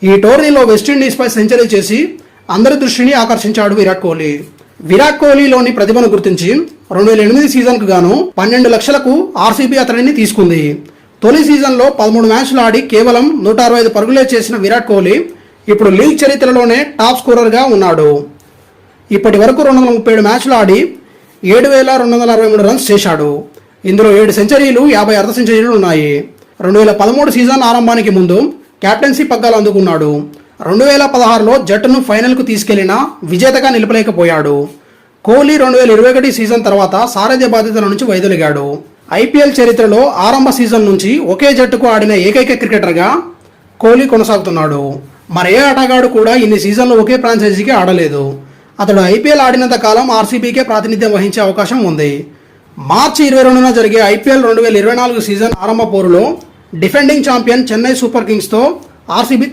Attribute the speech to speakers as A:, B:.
A: ఈ టోర్నీలో వెస్టిండీస్పై సెంచరీ చేసి అందరి దృష్టిని ఆకర్షించాడు విరాట్ కోహ్లీ. విరాట్ కోహ్లీలోని ప్రతిభను గుర్తించి 2008 సీజన్కు గాను 12 లక్షలకు ఆర్సీబీ అతడిని తీసుకుంది. తొలి సీజన్లో 13 మ్యాచ్లు ఆడి కేవలం 165 పరుగులే చేసిన విరాట్ కోహ్లీ ఇప్పుడు లీగ్ చరిత్రలోనే టాప్ స్కోరర్గా ఉన్నాడు. ఇప్పటి వరకు 237 మ్యాచ్లు ఆడి 7,263 రన్స్ చేశాడు. ఇందులో 7 సెంచరీలు, 50 అర్ధ సెంచరీలు ఉన్నాయి. 2013 సీజన్ ఆరంభానికి ముందు కెప్టెన్సీ పగ్గాలు అందుకున్నాడు. 2016లో జట్టును ఫైనల్కు తీసుకెళ్లినా విజేతగా నిలపలేకపోయాడు. కోహ్లీ 2021 సీజన్ తర్వాత సారథ్య బాధ్యతల నుంచి వైదొలిగాడు. ఐపీఎల్ చరిత్రలో ఆరంభ సీజన్ నుంచి ఒకే జట్టుకు ఆడిన ఏకైక క్రికెటర్గా కోహ్లీ కొనసాగుతున్నాడు. మరే ఆటగాడు కూడా ఇన్ని సీజన్లు ఒకే ఫ్రాంచైజీకి ఆడలేదు. అతడు ఐపీఎల్ ఆడినంత కాలం ఆర్సీబీకే ప్రాతినిధ్యం వహించే అవకాశం ఉంది. మార్చి 22న జరిగే ఐపీఎల్ 2024 సీజన్ ఆరంభ పోరులో డిఫెండింగ్ ఛాంపియన్ చెన్నై సూపర్ కింగ్స్తో ఆర్సీబీ